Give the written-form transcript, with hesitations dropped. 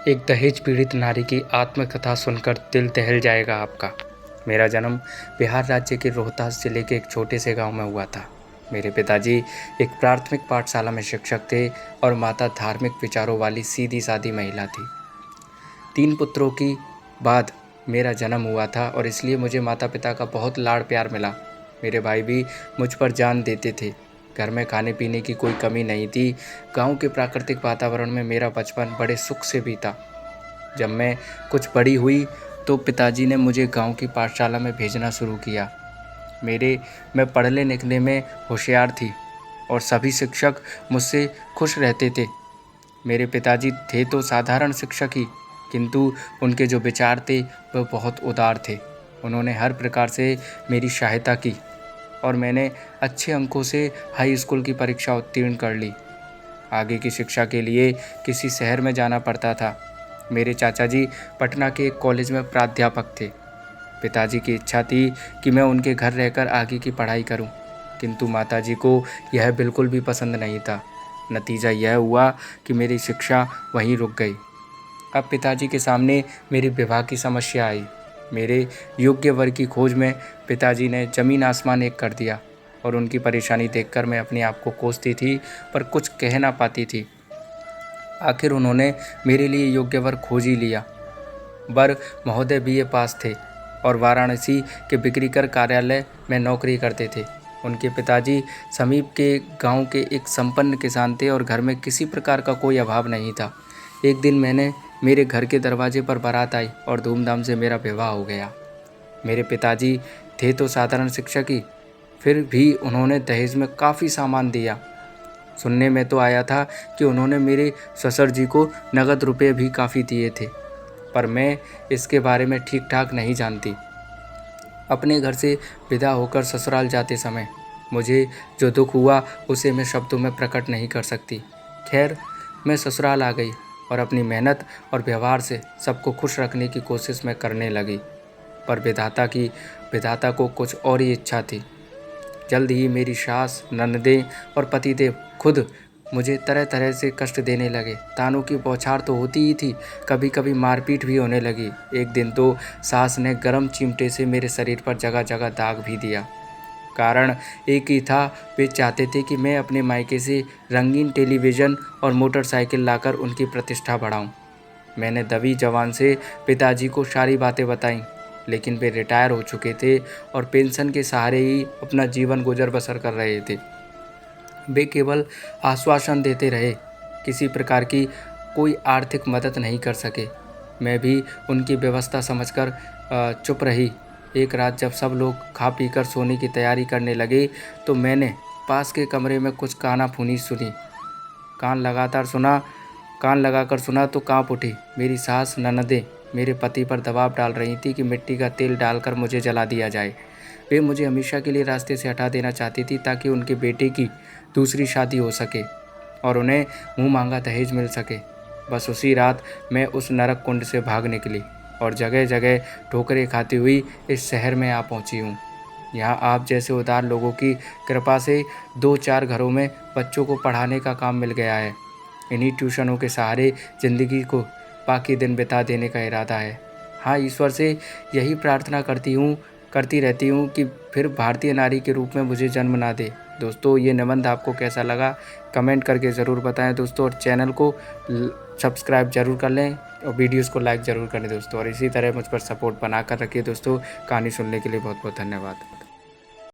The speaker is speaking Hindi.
एक दहेज पीड़ित नारी की आत्मकथा सुनकर दिल दहल जाएगा आपका। मेरा जन्म बिहार राज्य के रोहतास जिले के एक छोटे से गांव में हुआ था। मेरे पिताजी एक प्राथमिक पाठशाला में शिक्षक थे और माता धार्मिक विचारों वाली सीधी सादी महिला थी। 3 पुत्रों की बाद मेरा जन्म हुआ था और इसलिए मुझे माता पिता का बहुत लाड़ प्यार मिला। मेरे भाई भी मुझ पर जान देते थे। घर में खाने पीने की कोई कमी नहीं थी। गांव के प्राकृतिक वातावरण में मेरा बचपन बड़े सुख से बीता। जब मैं कुछ बड़ी हुई तो पिताजी ने मुझे गांव की पाठशाला में भेजना शुरू किया। मैं पढ़ने लिखने में होशियार थी और सभी शिक्षक मुझसे खुश रहते थे। मेरे पिताजी थे तो साधारण शिक्षक ही, किंतु उनके जो विचार थे वह बहुत उदार थे। उन्होंने हर प्रकार से मेरी सहायता की और मैंने अच्छे अंकों से हाई स्कूल की परीक्षा उत्तीर्ण कर ली। आगे की शिक्षा के लिए किसी शहर में जाना पड़ता था। मेरे चाचा जी पटना के एक कॉलेज में प्राध्यापक थे। पिताजी की इच्छा थी कि मैं उनके घर रहकर आगे की पढ़ाई करूं, किंतु माताजी को यह बिल्कुल भी पसंद नहीं था। नतीजा यह हुआ कि मेरी शिक्षा वहीं रुक गई। अब पिताजी के सामने मेरे विवाह की समस्या आई। मेरे योग्य वर की खोज में पिताजी ने ज़मीन आसमान एक कर दिया और उनकी परेशानी देखकर मैं अपने आप को कोसती थी पर कुछ कह ना पाती थी। आखिर उन्होंने मेरे लिए योग्य वर खोज ही लिया। वर महोदय BA पास थे और वाराणसी के बिक्रीकर कार्यालय में नौकरी करते थे। उनके पिताजी समीप के गांव के एक संपन्न किसान थे और घर में किसी प्रकार का कोई अभाव नहीं था। एक दिन मेरे घर के दरवाजे पर बारात आई और धूमधाम से मेरा विवाह हो गया। मेरे पिताजी थे तो साधारण शिक्षक ही, फिर भी उन्होंने दहेज में काफ़ी सामान दिया। सुनने में तो आया था कि उन्होंने मेरे ससुर जी को नगद रुपये भी काफ़ी दिए थे, पर मैं इसके बारे में ठीक ठाक नहीं जानती। अपने घर से विदा होकर ससुराल जाते समय मुझे जो दुख हुआ उसे मैं शब्दों में प्रकट नहीं कर सकती। खैर, मैं ससुराल आ गई और अपनी मेहनत और व्यवहार से सबको खुश रखने की कोशिश मैं करने लगी, पर विधाता को कुछ और ही इच्छा थी। जल्द ही मेरी सास, ननदें और पतिदेव खुद मुझे तरह तरह से कष्ट देने लगे। तानों की बौछार तो होती ही थी, कभी कभी मारपीट भी होने लगी। एक दिन तो सास ने गर्म चिमटे से मेरे शरीर पर जगह जगह दाग भी दिया। कारण एक ही था, वे चाहते थे कि मैं अपने मायके से रंगीन टेलीविज़न और मोटरसाइकिल लाकर उनकी प्रतिष्ठा बढ़ाऊं। मैंने दबी जबान से पिताजी को सारी बातें बताईं, लेकिन वे रिटायर हो चुके थे और पेंशन के सहारे ही अपना जीवन गुजर बसर कर रहे थे। वे केवल आश्वासन देते रहे, किसी प्रकार की कोई आर्थिक मदद नहीं कर सके। मैं भी उनकी व्यवस्था समझकर चुप रही। एक रात जब सब लोग खा पीकर सोने की तैयारी करने लगे तो मैंने पास के कमरे में कुछ कानाफूनी सुनी। कान लगाकर सुना तो कांप उठी। मेरी सास, ननदें मेरे पति पर दबाव डाल रही थी कि मिट्टी का तेल डालकर मुझे जला दिया जाए। वे मुझे हमेशा के लिए रास्ते से हटा देना चाहती थी ताकि उनके बेटे की दूसरी शादी हो सके और उन्हें मुँह मांगा दहेज मिल सके। बस उसी रात मैं उस नरक कुंड से भाग निकली और जगह जगह ठोकरें खाती हुई इस शहर में आ पहुंची हूँ। यहाँ आप जैसे उदार लोगों की कृपा से 2-4 घरों में बच्चों को पढ़ाने का काम मिल गया है। इन्हीं ट्यूशनों के सहारे ज़िंदगी को बाकी दिन बिता देने का इरादा है। हाँ, ईश्वर से यही प्रार्थना करती रहती हूँ कि फिर भारतीय नारी के रूप में मुझे जन्म ना दे। दोस्तों, ये निबंध आपको कैसा लगा कमेंट करके ज़रूर बताएं दोस्तों, और चैनल को सब्सक्राइब जरूर कर लें और वीडियोस को लाइक ज़रूर करें दोस्तों, और इसी तरह मुझ पर सपोर्ट बनाकर रखिए दोस्तों। कहानी सुनने के लिए बहुत बहुत धन्यवाद।